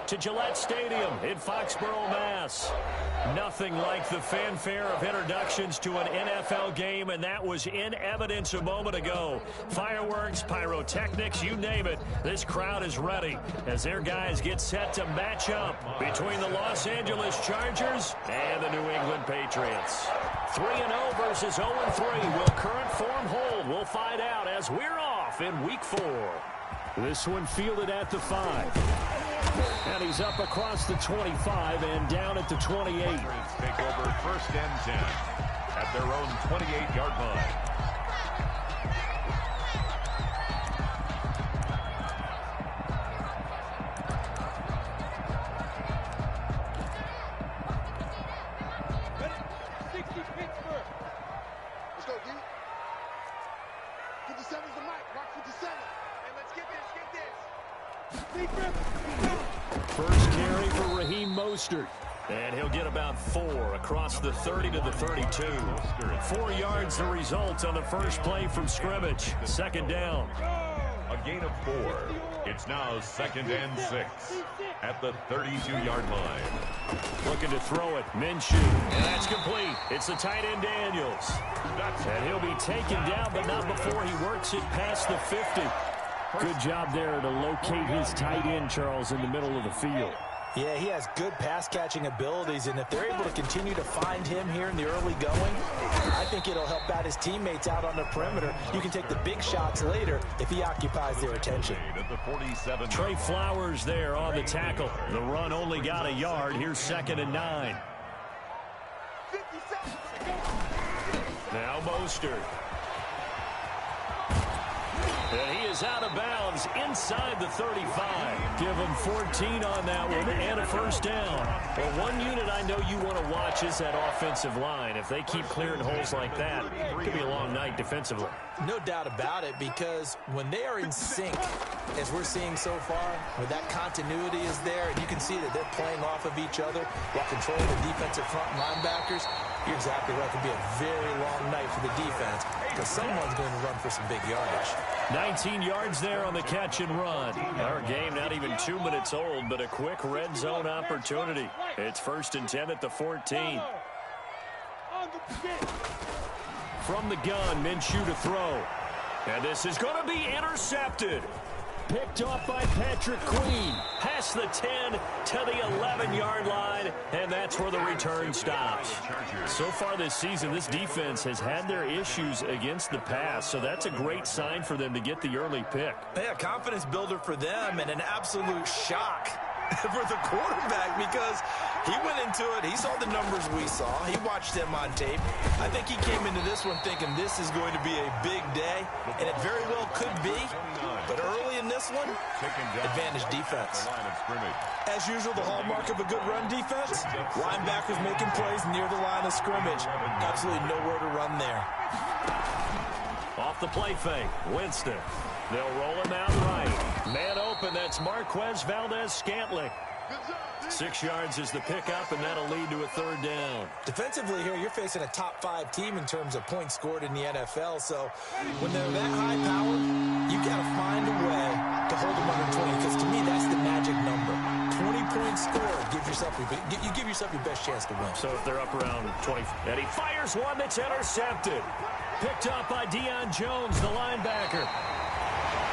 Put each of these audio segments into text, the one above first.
to Gillette Stadium in Foxborough, Mass. Nothing like the fanfare of introductions to an NFL game, and that was in evidence a moment ago. Fireworks, pyrotechnics, you name it. This crowd is ready as their guys get set to match up between the Los Angeles Chargers and the New England Patriots. 3-0 versus 0-3. Will current form hold? We'll find out as we're off in Week 4. This one fielded at the 5. And he's up across the 25 and down at the 28. Take over first and 10 at their own 28-yard line. First carry for Raheem Mostert. And he'll get about 4 across the 30 to the 32. 4 yards the result on the first play from scrimmage. Second down. A gain of 4. It's now 2nd and 6 at the 32-yard line. Looking to throw it. Minshew. And that's complete. It's the tight end Daniels. And he'll be taken down, but not before he works it past the 50. Good job there to locate his tight end, Charles, in the middle of the field. Yeah, he has good pass-catching abilities, and if they're able to continue to find him here in the early going, I think it'll help out his teammates out on the perimeter. You can take the big shots later if he occupies their attention. Trey Flowers there on the tackle. The run only got a yard. Here's 2nd and 9. Now Mostert. And he is out of bounds inside the 35. Give him 14 on that one and a first down. Well, one unit I know you want to watch is that offensive line. If they keep clearing holes like that, it could be a long night defensively. No doubt about it, because when they are in sync, as we're seeing so far, where that continuity is there, and you can see that they're playing off of each other while controlling the defensive front linebackers, you're exactly right. It could be a very long night for the defense because someone's going to run for some big yardage. 19 yards there on the catch and run. Our game not even 2 minutes old, but a quick red zone opportunity. It's 1st and 10 at the 14. From the gun, Minshew to throw. And this is going to be intercepted. Picked off by Patrick Queen. Past the 10 to the 11-yard line, and that's where the return stops. So far this season, this defense has had their issues against the pass, so that's a great sign for them to get the early pick. Yeah, confidence builder for them and an absolute shock for the quarterback because he went into it. He saw the numbers we saw. He watched them on tape. I think he came into this one thinking this is going to be a big day, and it very well could be. But early in this one, advantage defense. As usual, the hallmark of a good run defense, linebackers making plays near the line of scrimmage. Absolutely nowhere to run there. Off the play fake, Winston. They'll roll him out right. Man open, that's Marquez Valdez-Scantling. 6 yards is the pickup, and that'll lead to a 3rd down. Defensively here, you're facing a top-5 team in terms of points scored in the NFL, so when they're that high-powered, you got to find a way to hold them under 20, because to me, that's the magic number. 20 points scored, you give yourself your best chance to win. So if they're up around 20, and he fires one that's intercepted. Picked up by Deion Jones, the linebacker.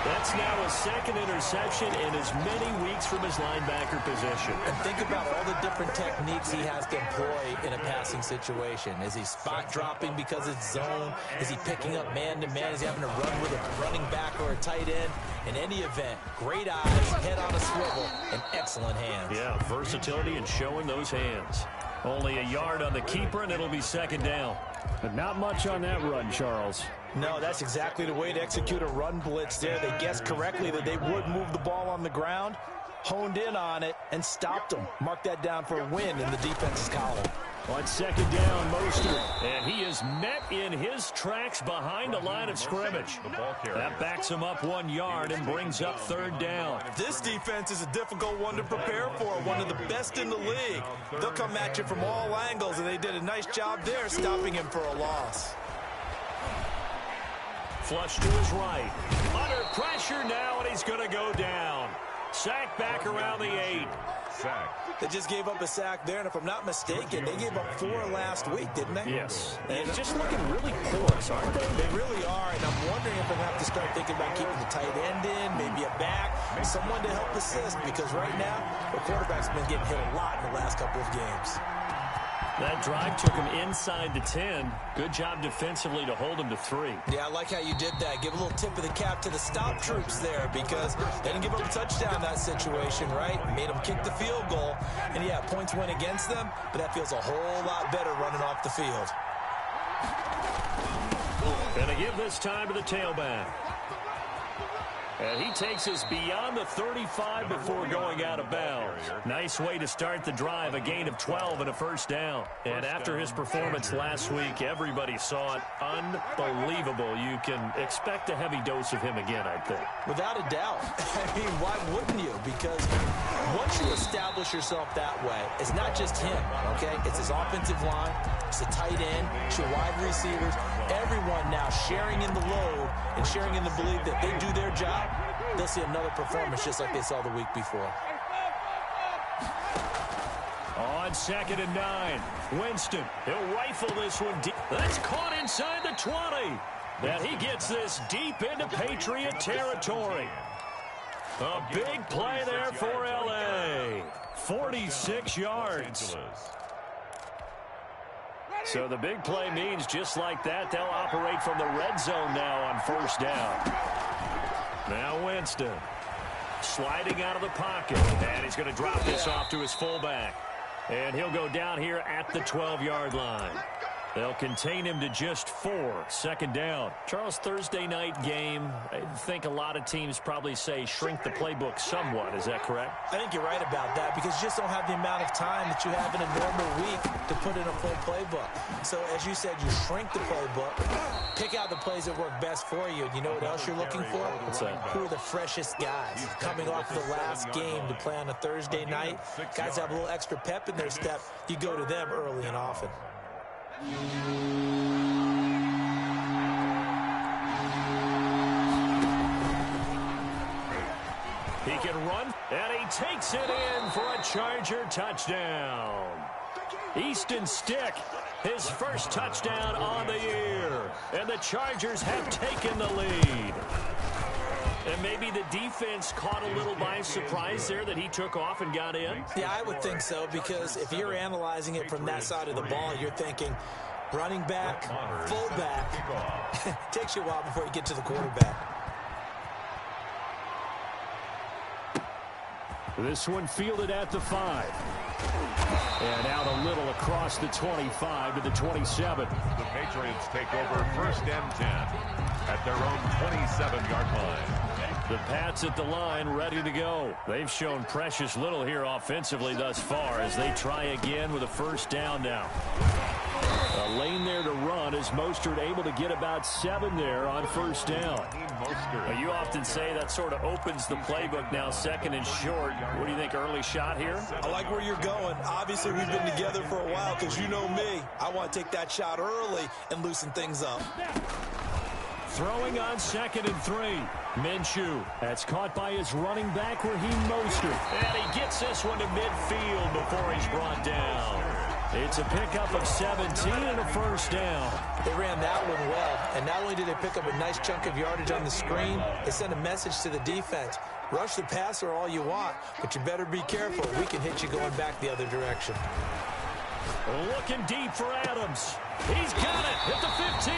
That's now a 2nd interception in as many weeks from his linebacker position. And think about all the different techniques he has to employ in a passing situation. Is he spot dropping because it's zone? Is he picking up man-to-man? Is he having to run with a running back or a tight end? In any event, great eyes, head on a swivel, and excellent hands. Yeah, versatility and showing those hands. Only a yard on the keeper, and it'll be 2nd down. But not much on that run, Charles. No, that's exactly the way to execute a run blitz there. They guessed correctly that they would move the ball on the ground, honed in on it, and stopped them. Mark that down for a win in the defense's column. On 2nd down, Mostert. And he is met in his tracks behind the line of scrimmage. That backs him up 1 yard and brings up 3rd down. This defense is a difficult one to prepare for, one of the best in the league. They'll come at you from all angles, and they did a nice job there stopping him for a loss. Flush to his right. Under pressure now, and he's going to go down. Sacked back around the 8. sack. They just gave up a sack there, and if I'm not mistaken, they gave up 4 last week, didn't they? Yes. And just looking really porous, aren't they? They really are, and I'm wondering if they'll have to start thinking about keeping the tight end in, maybe a back, someone to help assist, because right now, the quarterback's been getting hit a lot in the last couple of games. That drive took him inside the 10. Good job defensively to hold him to 3. Yeah, I like how you did that. Give a little tip of the cap to the stop troops there, because they didn't give up a touchdown in that situation, right? Made them kick the field goal. And, yeah, points went against them, but that feels a whole lot better running off the field. Gonna give this time to the tailback. And he takes us beyond the 35 before going out of bounds. Nice way to start the drive, a gain of 12 and a first down. And after his performance last week, everybody saw it. Unbelievable. You can expect a heavy dose of him again, I think. Without a doubt. I mean, why wouldn't you? Because once you establish yourself that way, it's not just him, okay? It's his offensive line, it's the tight end, it's your wide receivers, everyone now sharing in the load and sharing in the belief that they do their job. They'll see another performance just like they saw the week before. On 2nd and 9, Winston. He'll rifle this one deep. That's caught inside the 20. And he gets this deep into Patriot territory. A big play there for L.A. 46 yards. So the big play means just like that, they'll operate from the red zone now on first down. Now Winston sliding out of the pocket, and he's going to drop this off to his fullback. And he'll go down here at the 12-yard line. They'll contain him to just 4. Second down. Charles, Thursday night game, I think a lot of teams probably say shrink the playbook somewhat. Is that correct? I think you're right about that, because you just don't have the amount of time that you have in a normal week to put in a full playbook. So as you said, you shrink the playbook, pick out the plays that work best for you. You know what else you're looking for? What's that? Who are the freshest guys coming off of the last game to play on a Thursday night? Guys have a little extra pep in their step. You go to them early and often. He can run, and he takes it in for a Charger touchdown. Easton Stick, his first touchdown on the year. And the Chargers have taken the lead. And maybe the defense caught a little by surprise there that he took off and got in? Yeah, I would think so, because if you're analyzing it from that side of the ball, you're thinking running back, fullback. Takes you a while before you get to the quarterback. This one fielded at the 5. And out a little across the 25 to the 27. The Patriots take over 1st and 10 at their own 27-yard line. The Pats at the line, ready to go. They've shown precious little here offensively thus far as they try again with a first down now. A lane there to run as Mostert able to get about 7 there on first down. You often say that sort of opens the playbook now, 2nd and short. What do you think, early shot here? I like where you're going. Obviously, we've been together for a while, because you know me. I want to take that shot early and loosen things up. Throwing on 2nd and 3. Minshew. That's caught by his running back, Raheem Mostert. And he gets this one to midfield before he's brought down. It's a pickup of 17 and a first down. They ran that one well, and not only did they pick up a nice chunk of yardage on the screen, they sent a message to the defense. Rush the passer all you want, but you better be careful. We can hit you going back the other direction. Looking deep for Adams. He's got it at the 15.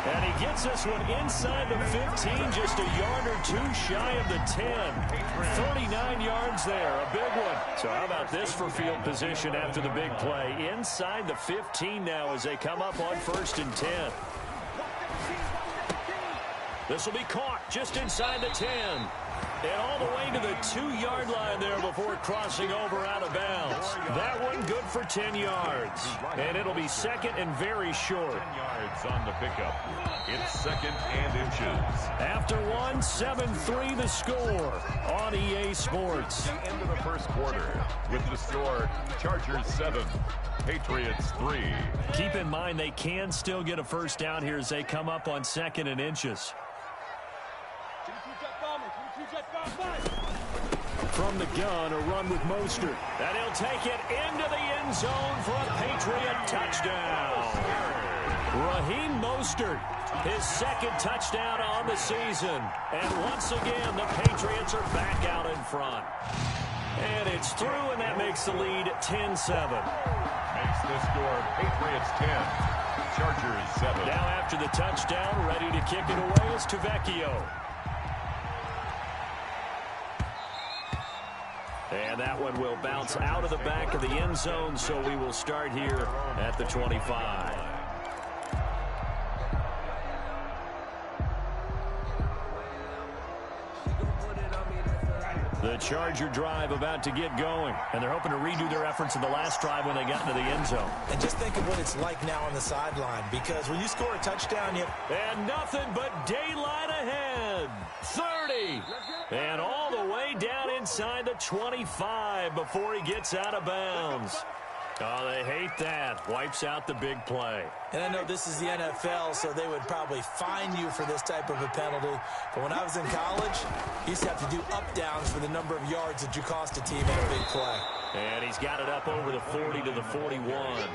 And he gets this one inside the 15, just a yard or 2 shy of the 10. 39 yards there, a big one. So how about this for field position after the big play? Inside the 15 now as they come up on 1st and 10. This will be caught just inside the 10. And all the way to the 2-yard line there before crossing over out of bounds. That one good for 10 yards. And it'll be 2nd and very short. 10 yards on the pickup. It's 2nd and inches. After 1, 7-3 the score on EA Sports. The end of the first quarter with the score Chargers 7, Patriots 3. Keep in mind they can still get a first down here as they come up on 2nd and inches. from the gun, a run with Mostert. And he'll take it into the end zone for a Patriot touchdown. Raheem Mostert, his second touchdown on the season. And once again, the Patriots are back out in front. And it's through, and that makes the lead 10-7. Makes the score Patriots 10, Chargers 7. Now after the touchdown, ready to kick it away is Tavecchio. And that one will bounce out of the back of the end zone, so we will start here at the 25. The Charger drive about to get going, and they're hoping to redo their efforts in the last drive when they got into the end zone. And just think of what it's like now on the sideline, because when you score a touchdown, and nothing but daylight ahead. 30. And all the way down inside the 25 before he gets out of bounds. Oh, they hate that. Wipes out the big play. And I know this is the NFL, so they would probably fine you for this type of a penalty. But when I was in college, you used to have to do up-downs for the number of yards that you cost a team in a big play. And he's got it up over the 40 to the 41.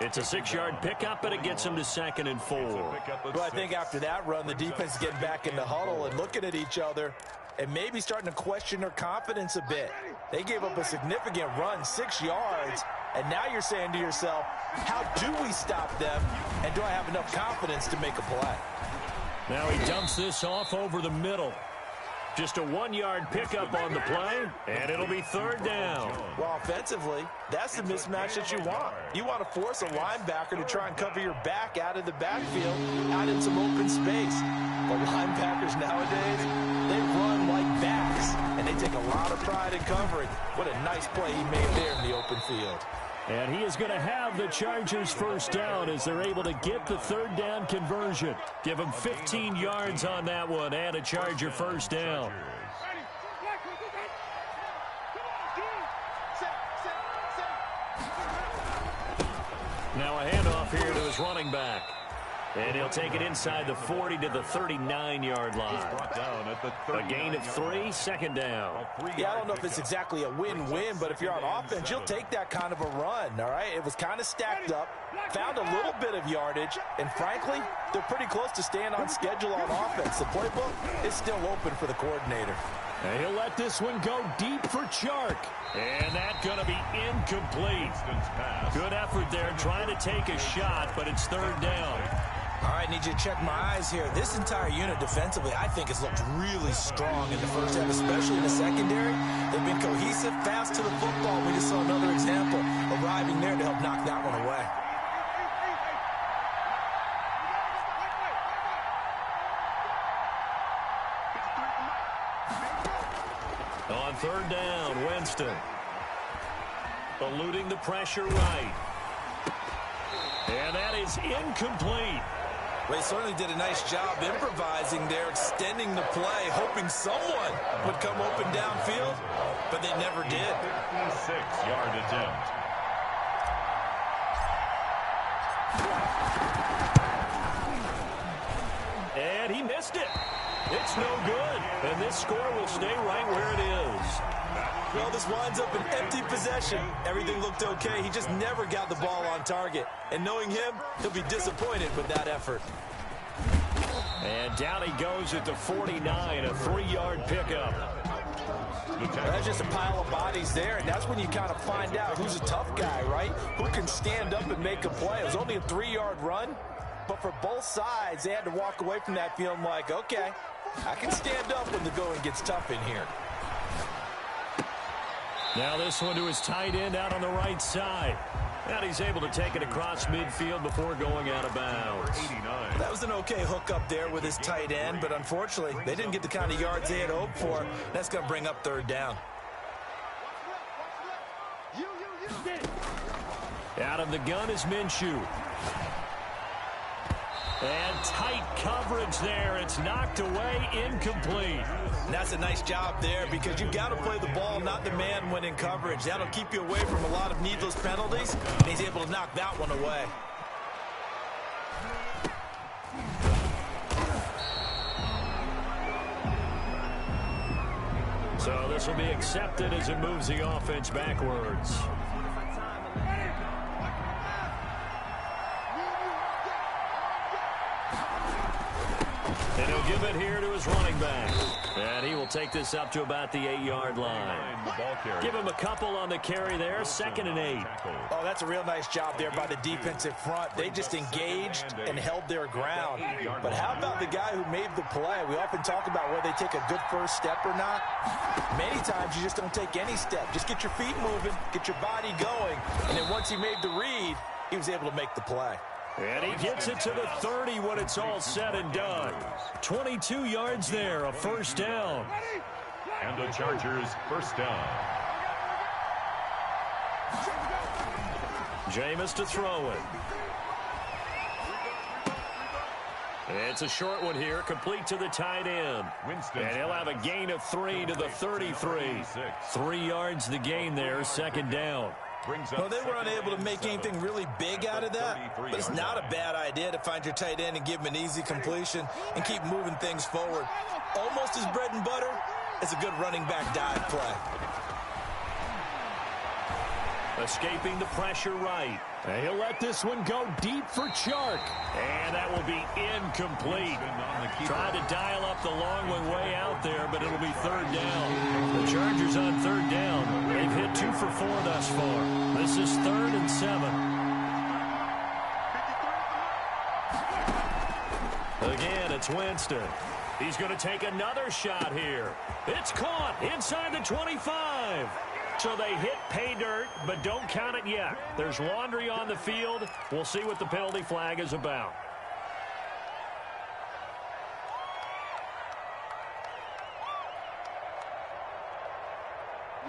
It's a 6-yard pickup, and it gets him to 2nd and 4. Well, I think after that run, the defense is getting back in the huddle and looking at each other and maybe starting to question their confidence a bit. They gave up a significant run, 6 yards, and now you're saying to yourself, how do we stop them, and do I have enough confidence to make a play? Now he dumps this off over the middle. Just a 1-yard pickup on the play, and it'll be 3rd down. Well, offensively, that's the mismatch that you want. You want to force a linebacker to try and cover your back out of the backfield, out in some open space. But linebackers nowadays, they run like backs, and they take a lot of pride in covering. What a nice play he made there in the open field. And he is going to have the Chargers first down as they're able to get the 3rd down conversion. Give him 15 yards on that one and a Charger first down. Now a handoff here to his running back. And he'll take it inside the 40 to the 39-yard line. A gain of 3, 2nd down. Yeah, I don't know if it's exactly a win-win, but if you're on offense, you'll take that kind of a run, all right? It was kind of stacked up, found a little bit of yardage, and frankly, they're pretty close to staying on schedule on offense. The playbook is still open for the coordinator. And he'll let this one go deep for Chark. And that's going to be incomplete. Good effort there trying to take a shot, but it's 3rd down. All right, need you to check my eyes here. This entire unit defensively, I think, has looked really strong in the first half, especially in the secondary. They've been cohesive, fast to the football. We just saw another example arriving there to help knock that one away. On 3rd down, Winston. Eluding the pressure right. And that is incomplete. Well, he certainly did a nice job improvising there, extending the play, hoping someone would come open downfield, but they never did. 56-yard attempt. And he missed it. It's no good. And this score will stay right where it is. Well, this winds up an empty possession. Everything looked okay. He just never got the ball on target. And knowing him, he'll be disappointed with that effort. And down he goes at the 49, a 3-yard pickup. That's just a pile of bodies there, and that's when you kind of find out who's a tough guy, right? Who can stand up and make a play. It was only a 3-yard run, but for both sides, they had to walk away from that feeling like, okay, I can stand up when the going gets tough in here. Now this one to his tight end out on the right side. And he's able to take it across midfield before going out of bounds. That was an okay hook up there with his tight end, but unfortunately, they didn't get the kind of yards they had hoped for. That's going to bring up 3rd down. Out of the gun is Minshew. And tight coverage there. It's knocked away, incomplete. And that's a nice job there because you've got to play the ball, not the man when in coverage. That'll keep you away from a lot of needless penalties, and he's able to knock that one away. So this will be accepted as it moves the offense backwards. And he'll give it here to his running back. And he will take this up to about the 8-yard line. Give him a couple on the carry there, 2nd and 8. Oh, that's a real nice job there by the defensive front. They just engaged and held their ground. But how about the guy who made the play? We often talk about whether they take a good first step or not. Many times you just don't take any step. Just get your feet moving, get your body going. And then once he made the read, he was able to make the play. And he gets it to the 30 when it's all said and done. 22 yards there, a first down. And the Chargers first down. Jameis to throw it. It's a short one here, complete to the tight end. And he'll have a gain of 3 to the 33. 3 yards the gain there, 2nd down. Well, they were unable to make anything really big out of that, but it's not a bad idea to find your tight end and give him an easy completion and keep moving things forward. Almost as bread and butter as a good running back dive play. Escaping the pressure right. And he'll let this one go deep for Chark. And that will be incomplete. Tried to dial up the long one way out there, but it'll be 3rd down. The Chargers on 3rd down. They've hit 2 for 4 thus far. This is 3rd and 7. Again, it's Winston. He's going to take another shot here. It's caught inside the 25. So they hit pay dirt, but don't count it yet. There's laundry on the field. We'll see what the penalty flag is about.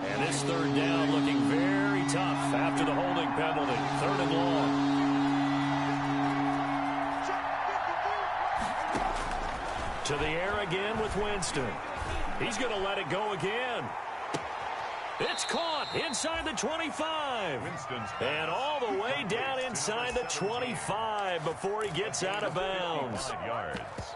And this 3rd down looking very tough after the holding penalty. 3rd and long. To the air again with Winston. He's going to let it go again. It's caught inside the 25. And all the way down inside the 25 before he gets out of bounds.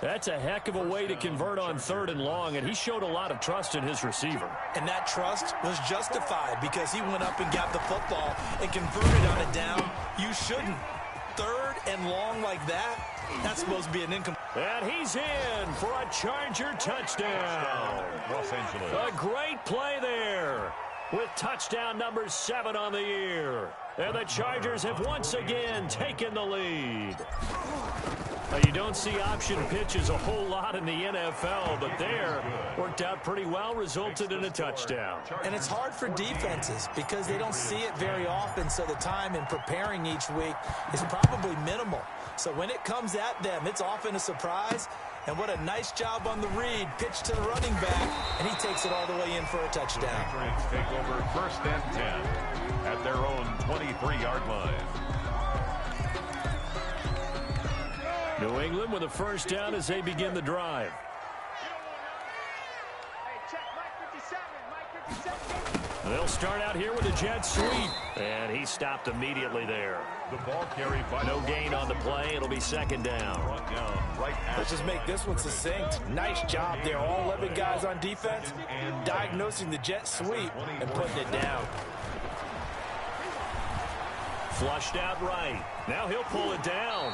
That's a heck of a way to convert on 3rd and long, and he showed a lot of trust in his receiver. And that trust was justified because he went up and got the football and converted on it down. You shouldn't. 3rd and long like that, that's supposed to be an incomplete. And he's in for a Charger touchdown. Los Angeles. A great play there, with touchdown number 7 on the year. And the Chargers have once again taken the lead. Now, you don't see option pitches a whole lot in the NFL, but there worked out pretty well, resulted in a touchdown. And it's hard for defenses because they don't see it very often, so the time in preparing each week is probably minimal. So when it comes at them, it's often a surprise. And what a nice job on the read. Pitch to the running back, and he takes it all the way in for a touchdown. Patriots take over 1st and 10 at their own 23-yard line. New England with a first down as they begin the drive. They'll start out here with a jet sweep. And he stopped immediately there. The ball carried by no gain on the play. It'll be 2nd down. Let's just make this one succinct. Nice job there. All 11 guys on defense diagnosing the jet sweep and putting it down. Flushed out right. Now he'll pull it down.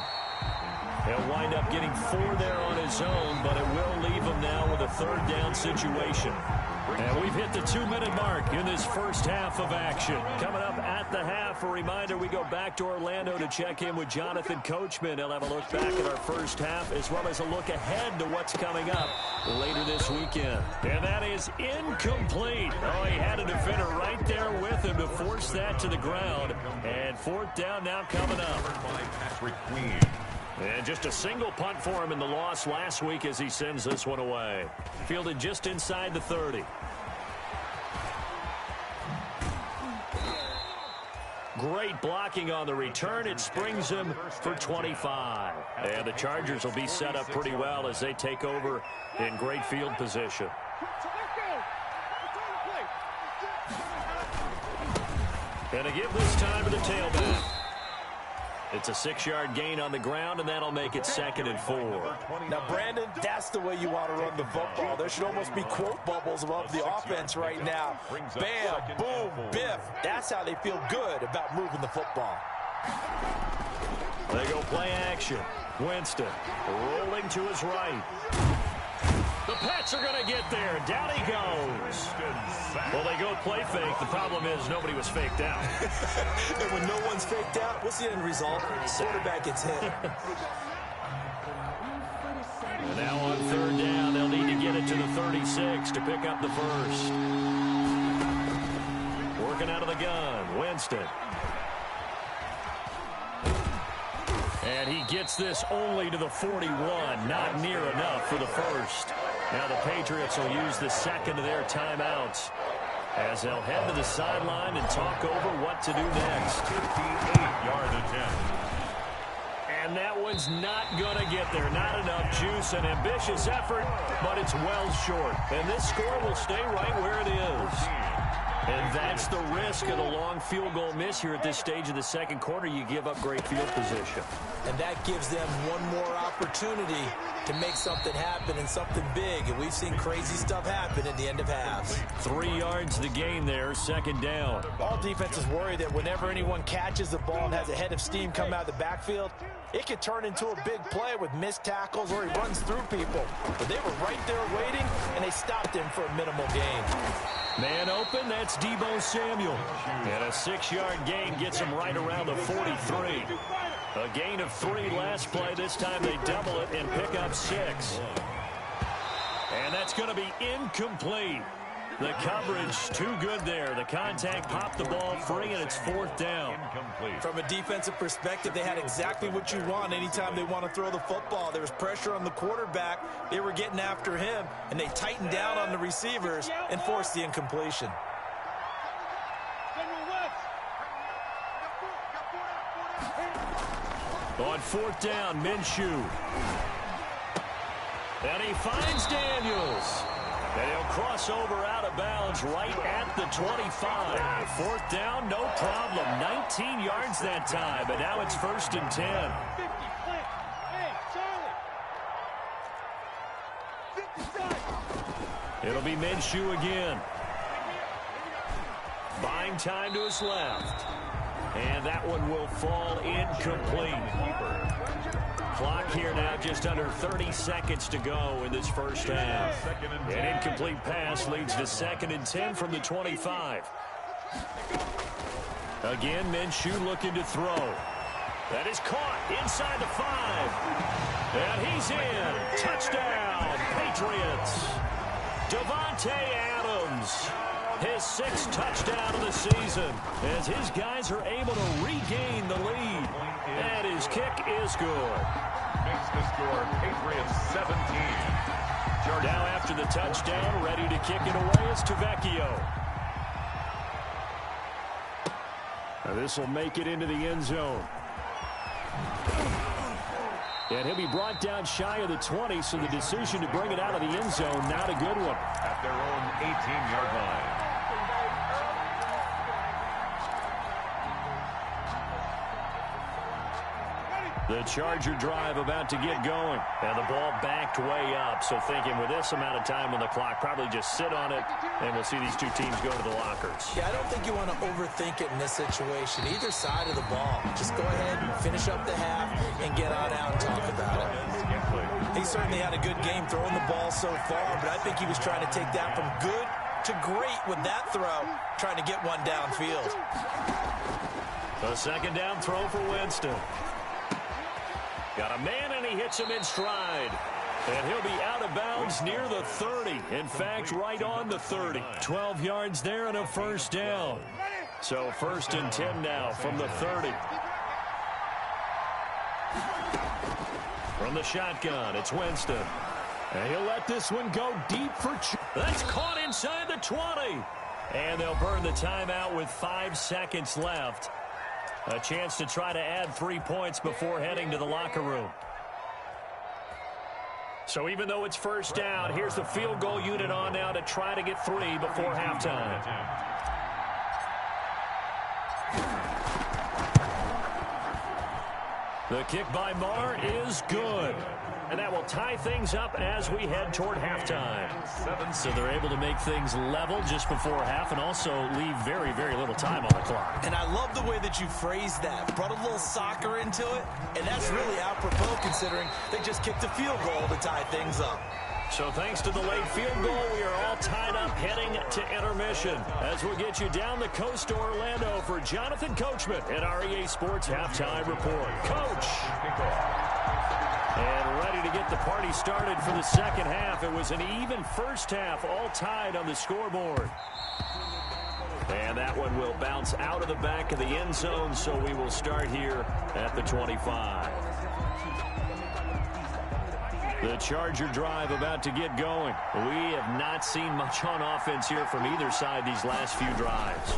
He'll wind up getting 4 there on his own, but it will leave him now with a 3rd down situation. And we've hit the 2-minute mark in this first half of action. Coming up at the half, a reminder, we go back to Orlando to check in with Jonathan Coachman. He'll have a look back at our first half as well as a look ahead to what's coming up later this weekend. And that is incomplete. Oh, he had a defender right there with him to force that to the ground. And 4th down now coming up. And just a single punt for him in the loss last week as he sends this one away. Fielded just inside the 30. Great blocking on the return. It springs him for 25. And the Chargers will be set up pretty well as they take over in great field position. And to give this time to the tailback. It's a 6-yard gain on the ground, and that'll make it 2nd and 4. Now, Brandon, that's the way you want to run the football. There should almost be quote bubbles above the offense right now. Bam, boom, biff. That's how they feel good about moving the football. They go play action. Winston rolling to his right. The Pats are going to get there. Down he goes. Well, they go play fake. The problem is nobody was faked out. And when no one's faked out, what's the end result? Quarterback gets hit. And now on 3rd down, they'll need to get it to the 36 to pick up the first. Working out of the gun, Winston. And he gets this only to the 41, not near enough for the first. Now the Patriots will use the 2nd of their timeouts as they'll head to the sideline and talk over what to do next. 58-yard attempt. And that one's not going to get there. Not enough juice, an ambitious effort, but it's well short. And this score will stay right where it is. And that's the risk of the long field goal miss here at this stage of the 2nd quarter. You give up great field position. And that gives them one more opportunity to make something happen and something big. And we've seen crazy stuff happen at the end of halves. 3 yards to gain there, 2nd down. All defenses worry that whenever anyone catches the ball and has a head of steam come out of the backfield, it could turn into a big play with missed tackles or he runs through people. But they were right there waiting, and they stopped him for a minimal gain. Man open, that's Deebo Samuel. And a 6-yard gain gets him right around the 43. A gain of 3 last play. This time they double it and pick up 6. And that's going to be incomplete. The coverage too good there. The contact popped the ball free, and it's 4th down. From a defensive perspective, they had exactly what you want anytime they want to throw the football. There was pressure on the quarterback. They were getting after him, and they tightened down on the receivers and forced the incompletion. On 4th down, Minshew. And he finds Daniels. And he'll cross over out of bounds right at the 25. 4th down, no problem. 19 yards that time, but now it's 1st and 10. It'll be Minshew again. Buying time to his left. And that one will fall incomplete. Clock here now, just under 30 seconds to go in this first half. An incomplete pass leads to 2nd and 10 from the 25. Again, Minshew looking to throw. That is caught inside the 5. And he's in. Touchdown, Patriots. Davante Adams. His 6th touchdown of the season as his guys are able to regain the lead. And his kick is good. Makes the score Patriots 17. Now after the touchdown, ready to kick it away is Tavecchio. Now this will make it into the end zone. And he'll be brought down shy of the 20, so the decision to bring it out of the end zone, not a good one. At their own 18-yard line. The Charger drive about to get going. And the ball backed way up. So thinking with this amount of time on the clock, probably just sit on it, and we'll see these two teams go to the lockers. Yeah, I don't think you want to overthink it in this situation. Either side of the ball. Just go ahead and finish up the half and get on out and talk about it. He certainly had a good game throwing the ball so far, but I think he was trying to take that from good to great with that throw, trying to get one downfield. A 2nd down throw for Winston. Got a man, and he hits him in stride. And he'll be out of bounds near the 30. In fact, right on the 30. 12 yards there and a 1st down. So 1st and 10 now from the 30. From the shotgun, it's Winston. And he'll let this one go deep for... That's caught inside the 20. And they'll burn the timeout with 5 seconds left. A chance to try to add 3 points before heading to the locker room. So even though it's 1st down, here's the field goal unit on now to try to get 3 before halftime. The kick by Marr is good. And that will tie things up as we head toward halftime. So they're able to make things level just before half and also leave very, very little time on the clock. And I love the way that you phrased that. Brought a little soccer into it. And that's really apropos considering they just kicked a field goal to tie things up. So thanks to the late field goal, we are all tied up heading to intermission. As we'll get you down the coast to Orlando for Jonathan Coachman at our EA Sports Halftime Report. Coach! And ready to get the party started for the second half. It was an even first half, all tied on the scoreboard. And that one will bounce out of the back of the end zone, so we will start here at the 25. The Charger drive about to get going. We have not seen much on offense here from either side these last few drives.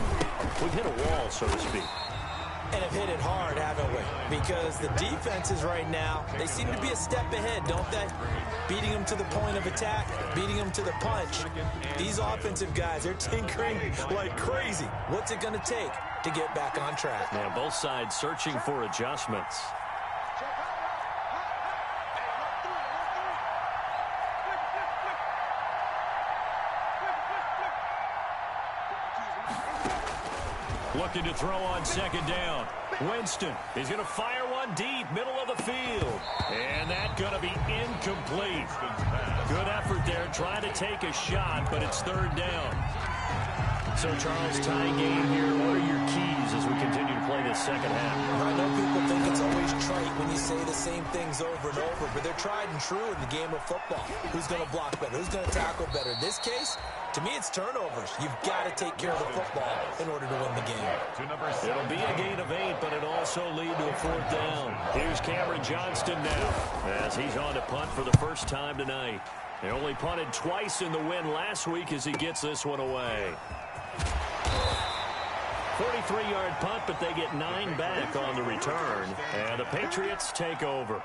We've hit a wall, so to speak. And have hit it hard, haven't we? Because the defenses right now, they seem to be a step ahead, don't they? Beating them to the point of attack, beating them to the punch. These offensive guys, they're tinkering like crazy. What's it going to take to get back on track? Yeah, both sides searching for adjustments. Looking to throw on second down. Winston is going to fire one deep, middle of the field. And that's going to be incomplete. Good effort there, trying to take a shot, but it's third down. So, Charles, tie game here. What are your keys as we continue to play this second half? I know people think it's always trite when you say the same things over and over, but they're tried and true in the game of football. Who's going to block better? Who's going to tackle better? In this case, to me, it's turnovers. You've got to take care of the football in order to win the game. It'll be a gain of 8, but it'll also lead to a fourth down. Here's Cameron Johnston now as he's on to punt for the first time tonight. They only punted twice in the win last week as he gets this one away. 43-yard punt, but they get 9 back on the return. And the Patriots take over.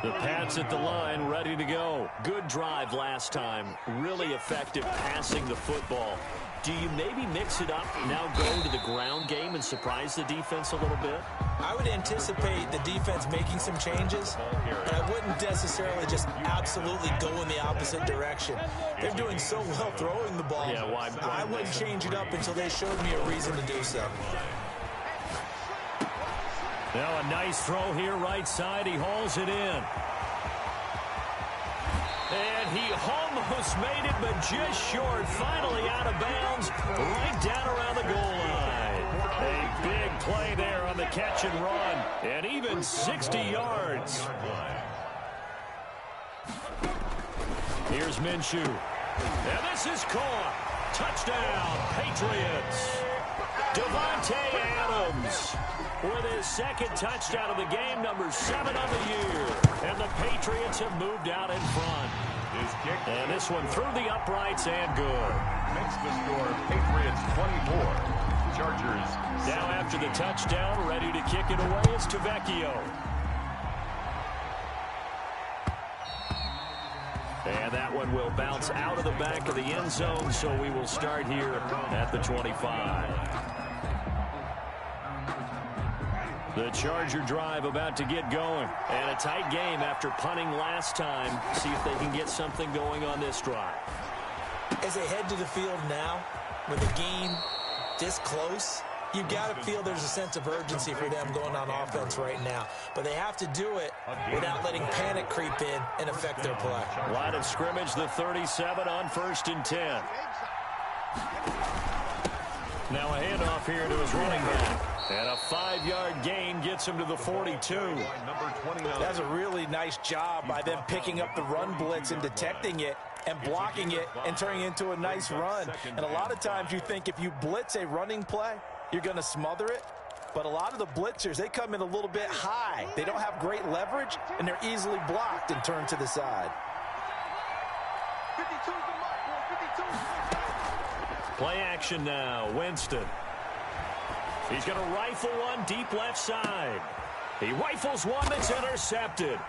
The Pats at the line, ready to go. Good drive last time. Really effective passing the football. Do you maybe mix it up, now go to the ground game and surprise the defense a little bit? I would anticipate the defense making some changes, but I wouldn't necessarily just absolutely go in the opposite direction. They're doing so well throwing the ball. Yeah, why I wouldn't change it up until they showed me a reason to do so. Now a nice throw here, right side. He hauls it in. And he almost made it, but just short. Finally out of bounds, right down around the goal line. A big play there on the catch and run, and even 60 yards. Here's Minshew. And this is caught. Touchdown, Patriots. Devontae Adams with his second touchdown of the game, number 7 of the year. And the Patriots have moved out in front. And this one through the uprights and good. Makes the score Patriots 24, Chargers. Now after the touchdown, ready to kick it away is Tavecchio. And that one will bounce out of the back of the end zone, so we will start here at the 25. The Charger drive about to get going. And a tight game after punting last time. See if they can get something going on this drive. As they head to the field now, with the game this close, you've got to feel there's a sense of urgency for them going on offense right now. But they have to do it without letting panic creep in and affect their play. Line of scrimmage, the 37 on 1st and 10. Now a handoff here to his running back. And a 5-yard gain gets him to the 42. That's a really nice job by them picking up the run blitz and detecting it and blocking it and turning it into a nice run. And a lot of times you think if you blitz a running play, you're going to smother it. But a lot of the blitzers, they come in a little bit high. They don't have great leverage, and they're easily blocked and turned to the side. Play action now. Winston. He's going to rifle one deep left side. He rifles one that's intercepted.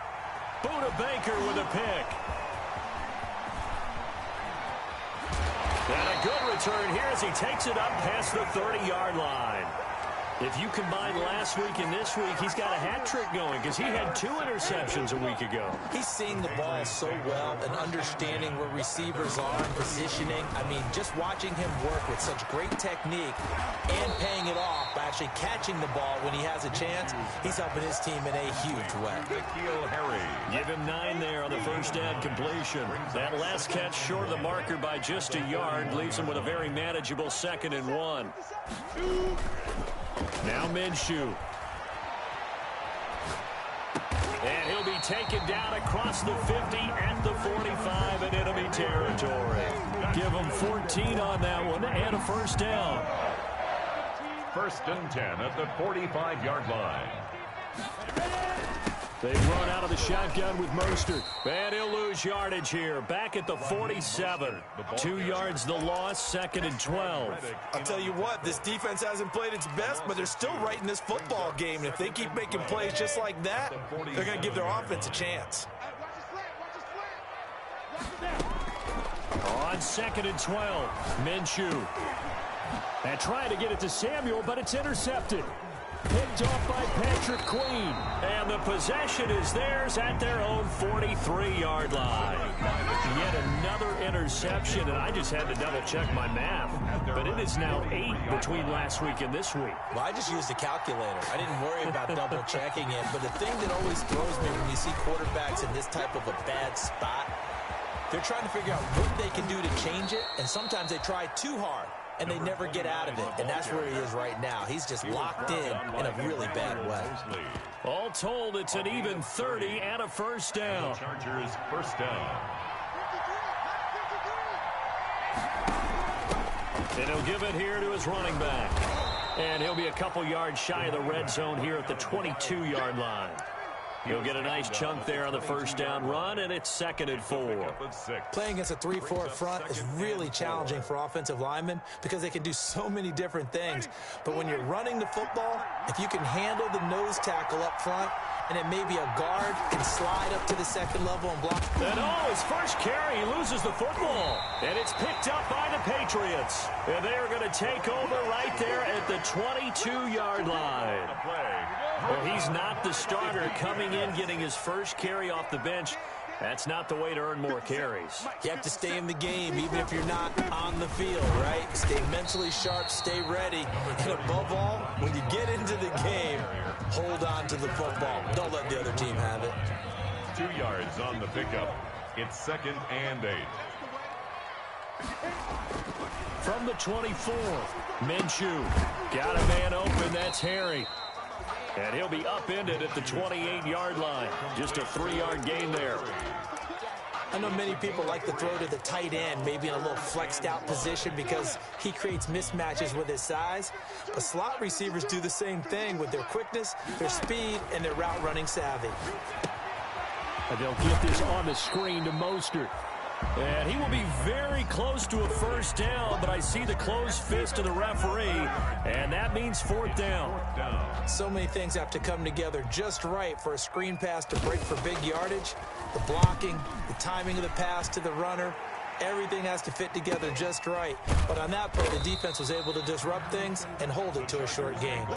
Buda Baker with a pick. And a good return here as he takes it up past the 30-yard line. If you combine last week and this week, he's got a hat trick going because he had 2 interceptions a week ago. He's seeing the ball so well and understanding where receivers are and positioning. I mean, just watching him work with such great technique and paying it off by actually catching the ball when he has a chance, he's helping his team in a huge way. Give him 9 there on the first down completion. That last catch short of the marker by just a yard leaves him with a very manageable 2nd and 1. Now Minshew. And he'll be taken down across the 50 at the 45 in enemy territory. Give him 14 on that one and a first down. 1st and 10 at the 45-yard line. They run out of the shotgun with Mostert. And he'll lose yardage here. Back at the 47. 2 yards the loss, 2nd and 12. I'll tell you what, this defense hasn't played its best, but they're still right in this football game. And if they keep making plays just like that, they're going to give their offense a chance. On 2nd and 12, Minshew. And trying to get it to Samuel, but it's intercepted. Picked off by Patrick Queen. And the possession is theirs at their own 43-yard line. Yet another interception, and I just had to double-check my math. But it is now 8 between last week and this week. Well, I just used a calculator. I didn't worry about double-checking it. But the thing that always throws me when you see quarterbacks in this type of a bad spot, they're trying to figure out what they can do to change it, and sometimes they try too hard. And they never get out of it, and that's where he is right now. He's just locked in a really bad way. All told, it's an even 30 and a first down. Chargers first down. And he'll give it here to his running back. And he'll be a couple yards shy of the red zone here at the 22-yard line. He'll get a nice chunk there on the first down run, and it's 2nd and 4. Playing against a 3-4 front is really challenging for offensive linemen because they can do so many different things. But when you're running the football, if you can handle the nose tackle up front, and then maybe a guard can slide up to the 2nd level and block. And his first carry, he loses the football. And it's picked up by the Patriots. And they are going to take over right there at the 22-yard line. Well, he's not the starter coming in, getting his first carry off the bench. That's not the way to earn more carries. You have to stay in the game, even if you're not on the field, right? Stay mentally sharp, stay ready. And above all, when you get into the game, hold on to the football. Don't let the other team have it. 2 yards on the pickup. It's 2nd and 8. From the 24, Minshew. Got a man open, that's Harry. And he'll be upended at the 28-yard line. Just a 3-yard gain there. I know many people like to throw to the tight end, maybe in a little flexed out position because he creates mismatches with his size. But slot receivers do the same thing with their quickness, their speed, and their route running savvy. And they'll get this on the screen to Mostert. And he will be very close to a first down, but I see the closed fist of the referee, and that means 4th down. So many things have to come together just right for a screen pass to break for big yardage. The blocking, the timing of the pass to the runner, everything has to fit together just right. But on that play, the defense was able to disrupt things and hold it to a short game.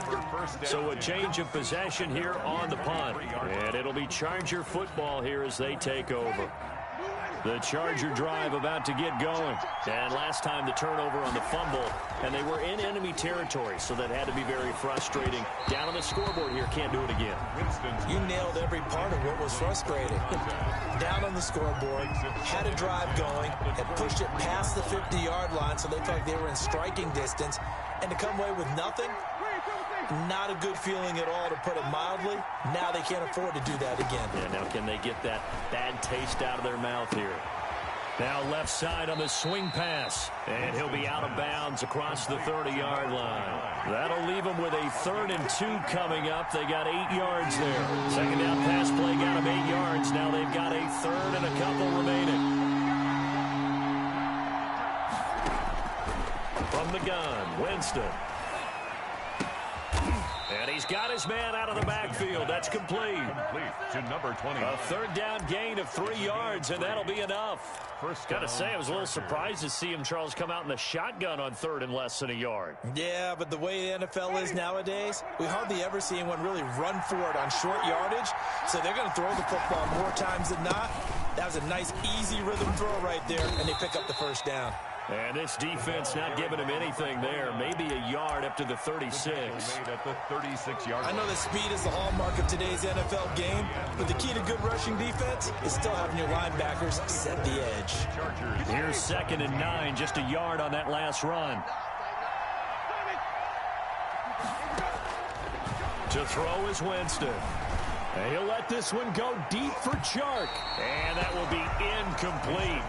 So a change of possession here on the punt, and it'll be Charger football here as they take over. The Charger drive about to get going. And last time the turnover on the fumble, and they were in enemy territory, so that had to be very frustrating. Down on the scoreboard here, can't do it again. You nailed every part of what was frustrating. Down on the scoreboard, had a drive going, had pushed it past the 50-yard line, so they felt like they were in striking distance, and to come away with nothing, not a good feeling at all, to put it mildly. Now they can't afford to do that again. Yeah, now can they get that bad taste out of their mouth here? Now left side on the swing pass, and he'll be out of bounds across the 30-yard line. That'll leave them with a 3rd and 2 coming up. They got 8 yards there. 2nd down pass play got them 8 yards. Now they've got a 3rd and a couple remaining. From the gun, Winston. And he's got his man out of the backfield. That's complete. Complete to number 20. A third down gain of 3 yards, and that'll be enough. Got to say, I was a little surprised to see him, Charles, come out in the shotgun on third and less than a yard. Yeah, but the way the NFL is nowadays, we hardly ever see anyone really run for it on short yardage. So they're going to throw the football more times than not. That was a nice, easy rhythm throw right there, and they pick up the first down. And this defense not giving him anything there. Maybe a yard up to the 36. At the 36-yard I know that speed is the hallmark of today's NFL game, but the key to good rushing defense is still having your linebackers set the edge. Here's 2nd and 9, just a yard on that last run. To throw is Winston. And he'll let this one go deep for Chark. And that will be incomplete.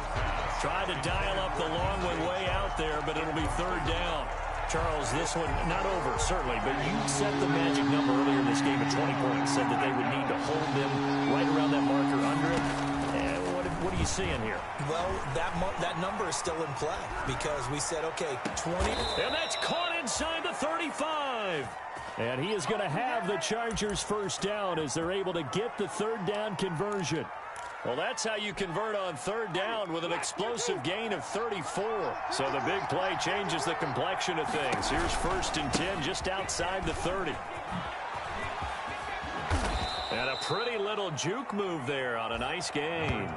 Tried to dial up the long one way out there, but it'll be third down. Charles, this one not over, certainly, but you set the magic number earlier in this game at 20 points, said that they would need to hold them right around that marker under it. And what are you seeing here? Well, that number is still in play because we said, okay, 20. And that's caught inside the 35. And he is going to have the Chargers first down as they're able to get the third down conversion. Well, that's how you convert on third down with an explosive gain of 34. So the big play changes the complexion of things. Here's 1st and 10 just outside the 30. And a pretty little juke move there on a nice gain.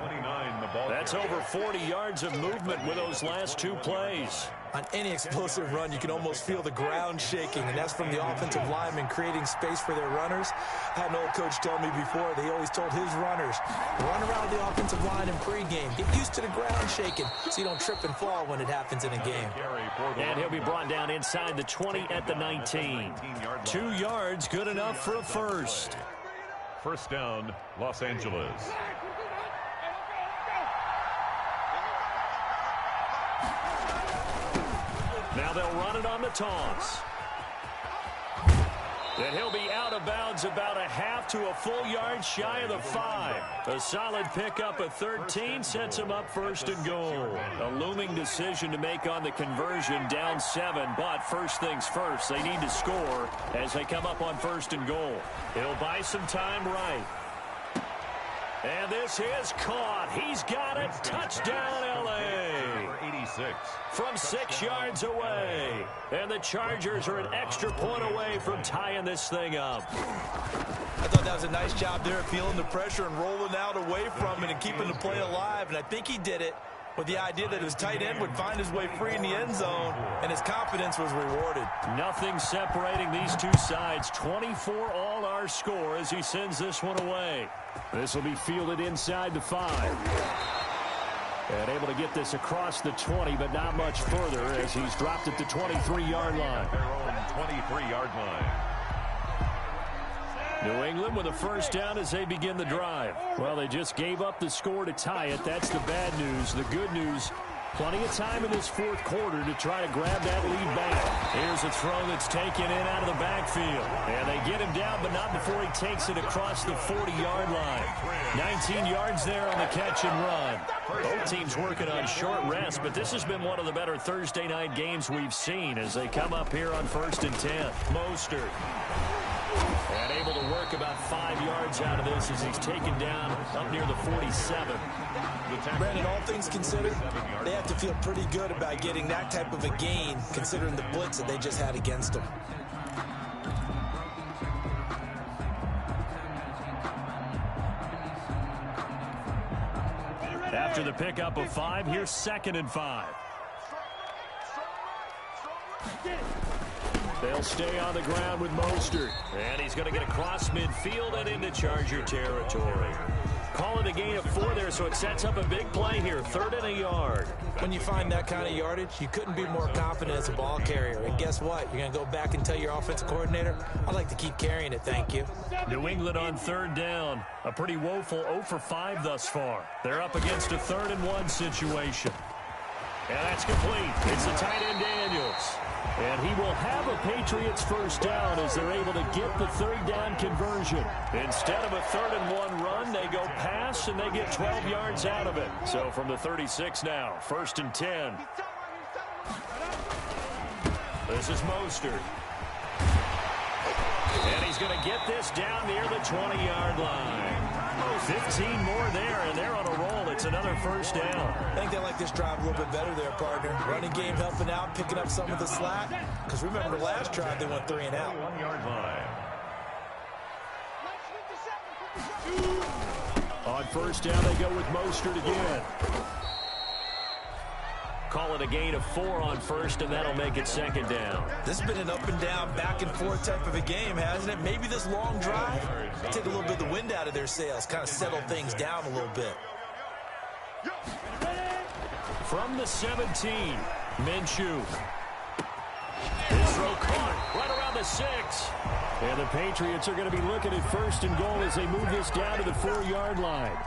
That's over 40 yards of movement with those last 2 plays. On any explosive run, you can almost feel the ground shaking, and that's from the offensive linemen creating space for their runners. I had an old coach tell me before, they always told his runners, run around the offensive line in pregame. Get used to the ground shaking so you don't trip and fall when it happens in a game. And he'll be brought down inside the 20 at the 19. 2 yards, good enough for a first. First down, Los Angeles. Now they'll run it on the toss. And he'll be out of bounds about a half to a full yard shy of the 5. A solid pickup of 13 sets him up 1st and goal. A looming decision to make on the conversion, down 7, but first things first, they need to score as they come up on 1st and goal. He'll buy some time right. And this is caught. He's got it. Touchdown, L.A. 86. From 6 yards away. And the Chargers are an extra point away from tying this thing up. I thought that was a nice job there, feeling the pressure and rolling out away from it and keeping the play alive. And I think he did it with the idea that his tight end would find his way free in the end zone, and his confidence was rewarded. Nothing separating these two sides. 24 all our score as he sends this one away. This will be fielded inside the 5. And able to get this across the 20, but not much further as he's dropped at the 23-yard line. Their own 23-yard line. New England with a first down as they begin the drive. Well, they just gave up the score to tie it. That's the bad news. The good news, plenty of time in this 4th quarter to try to grab that lead back. Here's a throw that's taken in out of the backfield. And they get him down, but not before he takes it across the 40-yard line. 19 yards there on the catch and run. Both teams working on short rest, but this has been one of the better Thursday night games we've seen as they come up here on 1st and 10. Mostert. And able to work about 5 yards out of this as he's taken down up near the 47. Brandon, all things considered, they have to feel pretty good about getting that type of a gain, considering the blitz that they just had against them. After the pickup of 5, here's 2nd and 5. They'll stay on the ground with Mostert. And he's going to get across midfield and into Charger territory. Calling a gain of 4 there, so it sets up a big play here. 3rd and a yard. When you find that kind of yardage, you couldn't be more confident as a ball carrier. And guess what? You're going to go back and tell your offensive coordinator, I'd like to keep carrying it, thank you. New England on 3rd down. A pretty woeful 0 for 5 thus far. They're up against a 3rd and 1 situation. And that's complete. It's the tight end Daniels. And he will have a Patriots first down as they're able to get the 3rd down conversion. Instead of a 3rd and 1 run, they go pass and they get 12 yards out of it. So from the 36 now, 1st and 10. This is Mostert. get this down near the 20-yard line. 15 more there, and they're on a roll. It's another first down. I think they like this drive a little bit better there, partner. Running game helping out, picking up some of the slack. Because remember, the last drive, they went 3 and out. 1-yard line. On first down, they go with Mostert again. Call it a gain of 4 on first, and that'll make it second down. This has been an up and down, back and forth type of a game, hasn't it? Maybe this long drive take a little bit of the wind out of their sails, kind of settle things down a little bit. From the 17, Minshew. His throw caught right around the 6. And the Patriots are going to be looking at first and goal as they move this down to the 4-yard line.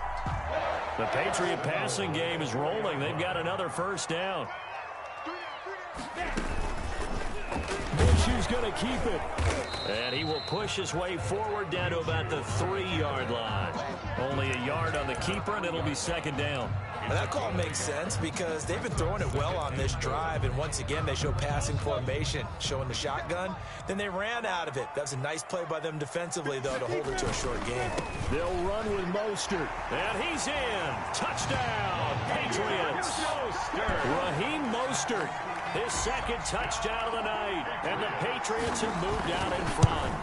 The Patriot passing game is rolling. They've got another first down. Minshew's going to keep it. And he will push his way forward down to about the 3-yard line. Only a yard on the keeper, and it'll be second down. Now that call makes sense because they've been throwing it well on this drive, and once again they show passing formation, showing the shotgun. Then they ran out of it. That was a nice play by them defensively, though, to hold it to a short game. They'll run with Mostert, and he's in. Touchdown, Patriots. Raheem Mostert, his second touchdown of the night, and the Patriots have moved out in front.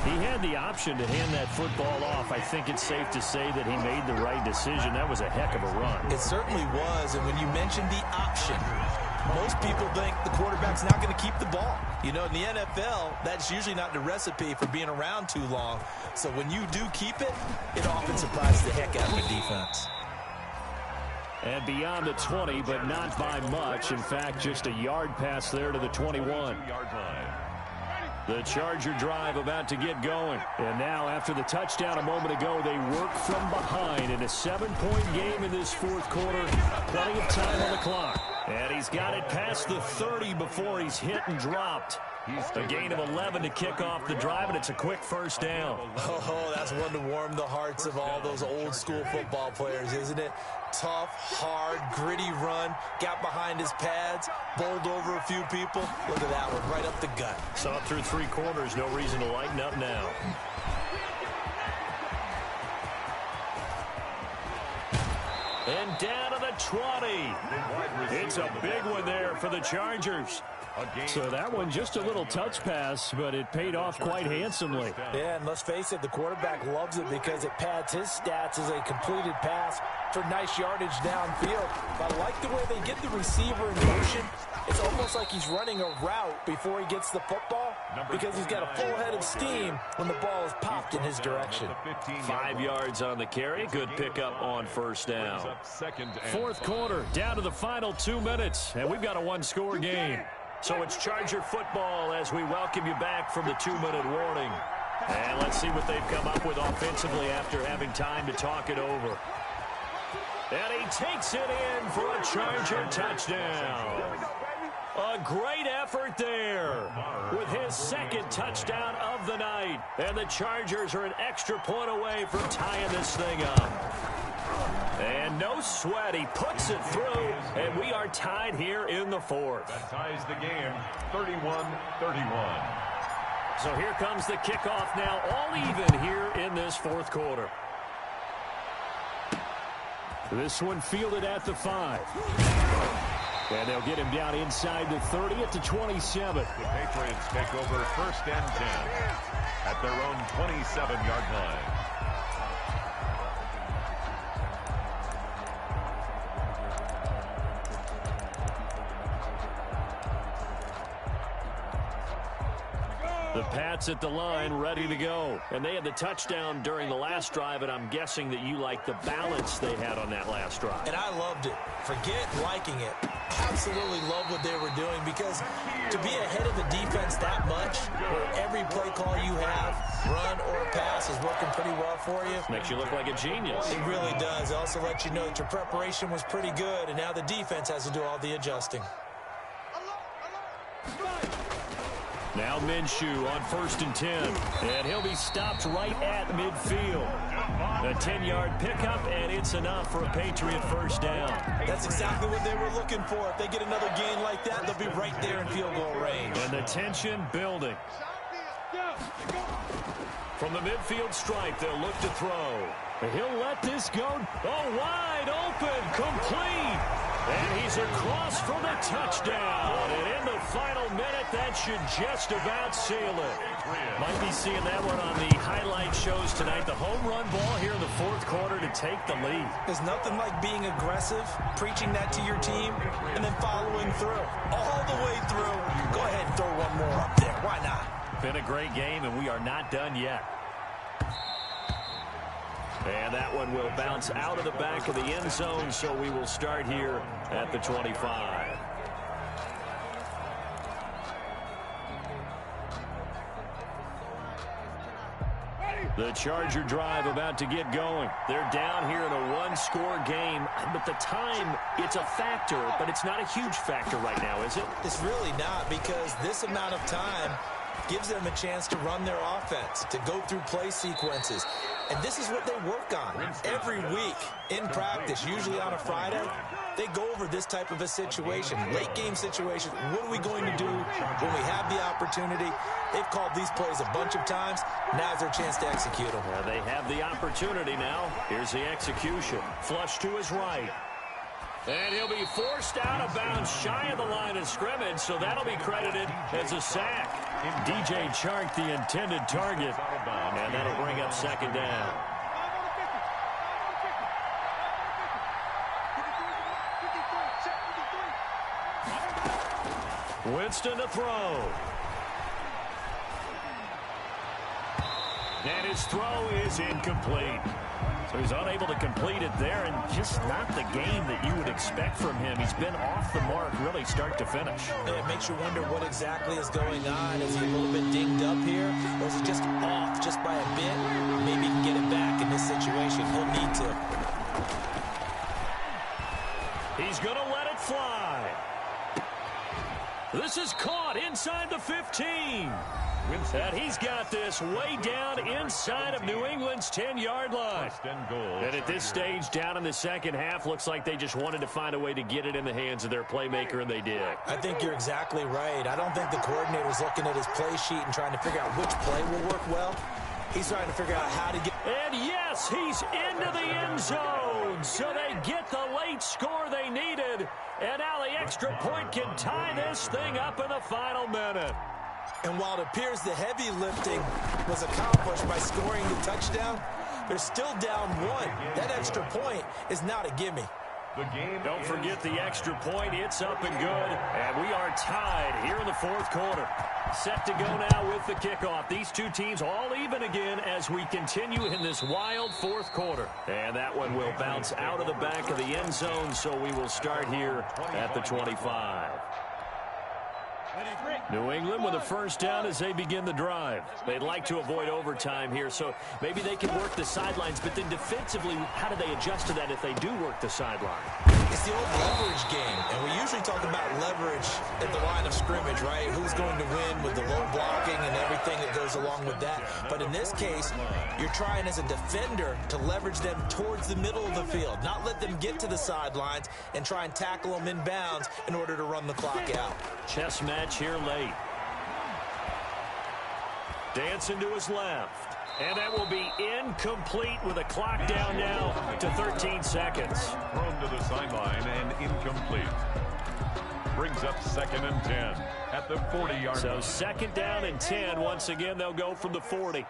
He had the option to hand that football off. I think it's safe to say that he made the right decision. That was a heck of a run. It certainly was, and when you mentioned the option, most people think the quarterback's not going to keep the ball. You know, in the NFL, that's usually not the recipe for being around too long. So when you do keep it, it often surprises the heck out of the defense. And beyond the 20, but not by much. In fact, just a yard pass there to the 21. The Charger drive about to get going. And now, after the touchdown a moment ago, they work from behind in a 7-point game in this fourth quarter. Plenty of time on the clock. And he's got it past the 30 before he's hit and dropped. A gain of 11 to kick off the drive, and it's a quick first down. Oh, that's one to warm the hearts of all those old-school football players, isn't it? Tough, hard, gritty run, got behind his pads, bowled over a few people. Look at that one, right up the gut. Saw it through 3 quarters, no reason to lighten up now. And down to the 20. It's a big one there for the Chargers. So that one, just a little touch pass, but it paid off quite handsomely. Yeah, and let's face it, the quarterback loves it because it pads his stats as a completed pass for nice yardage downfield. But I like the way they get the receiver in motion. It's almost like he's running a route before he gets the football because he's got a full head of steam when the ball is popped in his direction. 5 yards on the carry. Good pickup on first down. Fourth quarter, down to the final 2 minutes, and we've got a 1-score game. So it's Charger football as we welcome you back from the 2-minute warning. And let's see what they've come up with offensively after having time to talk it over. And he takes it in for a Charger touchdown. A great effort there with his second touchdown of the night. And the Chargers are an extra point away from tying this thing up. And no sweat, he puts it through, and we are tied here in the fourth. That ties the game, 31-31. So here comes the kickoff now, all even here in this fourth quarter. This one fielded at the 5. And they'll get him down inside the 30 at the 27. The Patriots take over first and 10 at their own 27-yard line. The Pats at the line, ready to go. And they had the touchdown during the last drive, and I'm guessing that you like the balance they had on that last drive. And I loved it. Forget liking it. Absolutely love what they were doing because to be ahead of the defense that much, where every play call you have, run or pass, is working pretty well for you. Makes you look like a genius. It really does. It also lets you know that your preparation was pretty good, and now the defense has to do all the adjusting. Now Minshew on first and 10. And he'll be stopped right at midfield. A 10-yard pickup, and it's enough for a Patriot first down. That's exactly what they were looking for. If they get another gain like that, they'll be right there in field goal range. And the tension building. From the midfield stripe, they'll look to throw. He'll let this go. Oh, wide open, complete. And he's across for the touchdown. And in the final minute, that should just about seal it. Might be seeing that one on the highlight shows tonight. The home run ball here in the fourth quarter to take the lead. There's nothing like being aggressive, preaching that to your team, and then following through. All the way through. Go ahead and throw one more up there. Why not? Been a great game, and we are not done yet. And that one will bounce out of the back of the end zone, so we will start here at the 25. The Charger drive about to get going. They're down here in a one-score game, but the time, it's a factor, but it's not a huge factor right now, is it? It's really not, because this amount of time gives them a chance to run their offense, to go through play sequences. And this is what they work on every week in practice, usually on a Friday. They go over this type of a situation, late game situation. What are we going to do when we have the opportunity? They've called these plays a bunch of times. Now's their chance to execute them. Well, they have the opportunity now. Here's the execution. Flush to his right. And he'll be forced out of bounds shy of the line of scrimmage, so that'll be credited as a sack. DJ Chark, the intended target, and that'll bring up second down. Winston to throw. And his throw is incomplete. So he's unable to complete it there, and just not the game that you would expect from him. He's been off the mark really start to finish. It makes you wonder what exactly is going on. Is he a little bit dinged up here, or is it just off just by a bit? Maybe he can get it back in this situation. He'll need to. He's going to let it fly. This is caught inside the 15. And he's got this way down inside of New England's 10-yard line. And at this stage, down in the second half, looks like they just wanted to find a way to get it in the hands of their playmaker, and they did. I think you're exactly right. I don't think the coordinator's looking at his play sheet and trying to figure out which play will work well. He's trying to figure out how to get... And yes, he's into the end zone. So they get the late score they needed. And now the extra point can tie this thing up in the final minute. And while it appears the heavy lifting was accomplished by scoring the touchdown, they're still down one. That extra point is not a gimme. Don't forget the extra point. It's up and good. And we are tied here in the fourth quarter. Set to go now with the kickoff. These two teams all even again as we continue in this wild fourth quarter. And that one will bounce out of the back of the end zone, so we will start here at the 25. New England with a first down as they begin the drive. They'd like to avoid overtime here, so maybe they can work the sidelines, but then defensively, how do they adjust to that if they do work the sideline? It's the old leverage game, and we usually talk about leverage at the line of scrimmage, right? Who's going to win with the low blocking and everything that goes along with that. But in this case, you're trying as a defender to leverage them towards the middle of the field, not let them get to the sidelines and try and tackle them in bounds in order to run the clock out. Chess match here late. Dancing to his left. And that will be incomplete with a clock down now to 13 seconds. Thrown to the sideline and incomplete. Brings up 2nd and 10 at the 40-yard line. So second down and 10. Once again, they'll go from the 40.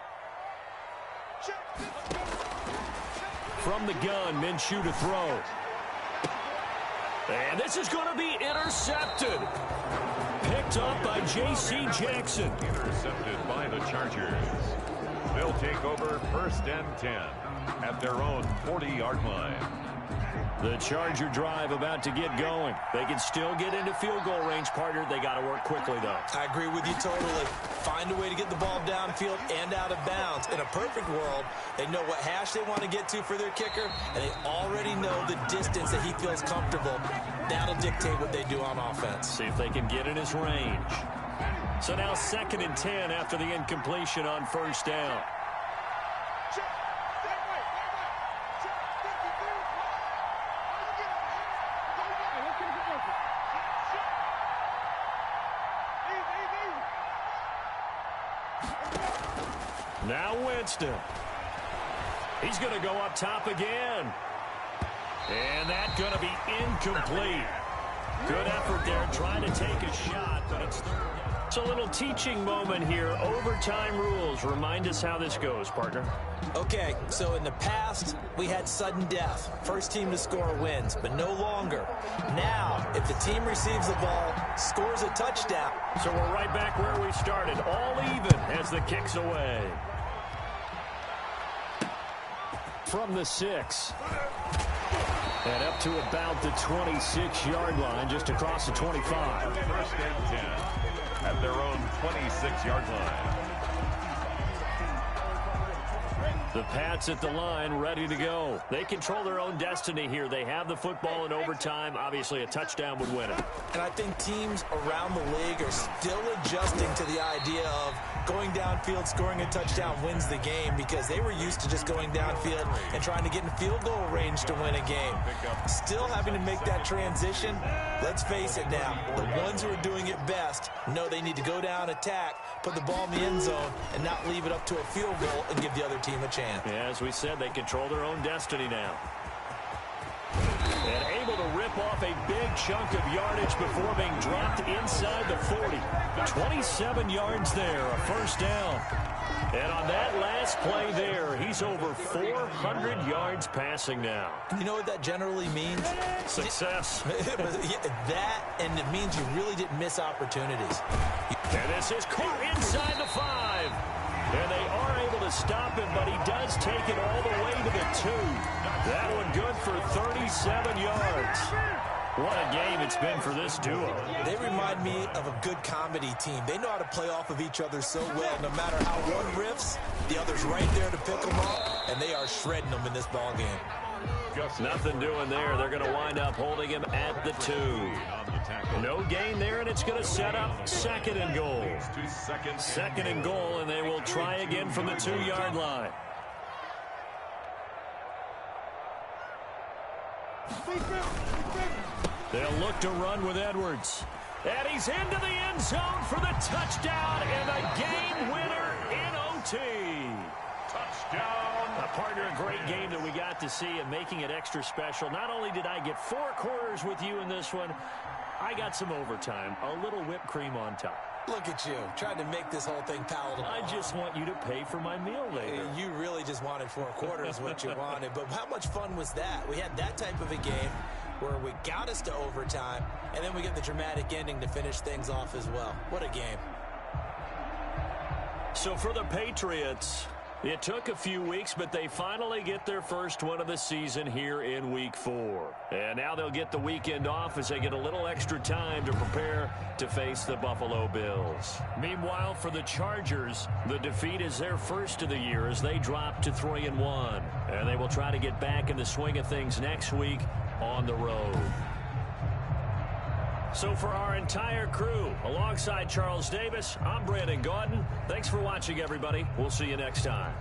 From the gun, Minshew to throw. And this is going to be intercepted. Picked up by J.C. Jackson. Intercepted by the Chargers. They'll take over 1st and 10 at their own 40-yard line. The Charger drive about to get going. They can still get into field goal range, partner. They got to work quickly, though. I agree with you totally. Find a way to get the ball downfield and out of bounds. In a perfect world, they know what hash they want to get to for their kicker, and they already know the distance that he feels comfortable. That'll dictate what they do on offense. See if they can get in his range. So now 2nd and 10 after the incompletion on first down. Now Winston. He's going to go up top again. And that's going to be incomplete. Good effort there trying to take a shot, but it's third down. It's a little teaching moment here. Overtime rules. Remind us how this goes, partner. Okay, so in the past, we had sudden death. First team to score wins, but no longer. Now, if the team receives the ball, scores a touchdown. So we're right back where we started. All even as the kick's away. From the 6. And up to about the 26-yard line, just across the 25. First and 10 at their own 26-yard line. The Pats at the line, ready to go. They control their own destiny here. They have the football in overtime. Obviously, a touchdown would win it. And I think teams around the league are still adjusting to the idea of going downfield, scoring a touchdown wins the game, because they were used to just going downfield and trying to get in field goal range to win a game. Still having to make that transition. Let's face it now, the ones who are doing it best know they need to go down, attack, put the ball in the end zone, and not leave it up to a field goal and give the other team a chance. Yeah, as we said, they control their own destiny now. And able to rip off a big chunk of yardage before being dropped inside the 40. 27 yards there, a first down. And on that last play there, he's over 400 yards passing now. You know what that generally means? Success. That, and it means you really didn't miss opportunities. And this is caught inside the 5. And they are able to stop him, but he does take it all the way to the 2. That one good for 37 yards. What a game it's been for this duo. They remind me of a good comedy team. They know how to play off of each other so well. No matter how one riffs, the other's right there to pick them up, and they are shredding them in this ball game. Nothing doing there. They're going to wind up holding him at the 2. No gain there, and it's going to set up second and goal. Second and goal, and they will try again from the 2-yard line. They'll look to run with Edwards. And he's into the end zone for the touchdown and the game winner in OT. Touchdown. Partner, a great game that we got to see and making it extra special. Not only did I get 4 quarters with you in this one, I got some overtime, a little whipped cream on top. Look at you, trying to make this whole thing palatable. I just want you to pay for my meal later. You really just wanted 4 quarters, what you wanted. But how much fun was that? We had that type of a game where we got us to overtime, and then we get the dramatic ending to finish things off as well. What a game. So for the Patriots, it took a few weeks, but they finally get their first one of the season here in Week 4. And now they'll get the weekend off as they get a little extra time to prepare to face the Buffalo Bills. Meanwhile, for the Chargers, the defeat is their first of the year as they drop to 3-1. And they will try to get back in the swing of things next week on the road. So for our entire crew, alongside Charles Davis, I'm Brandon Gaudin. Thanks for watching, everybody. We'll see you next time.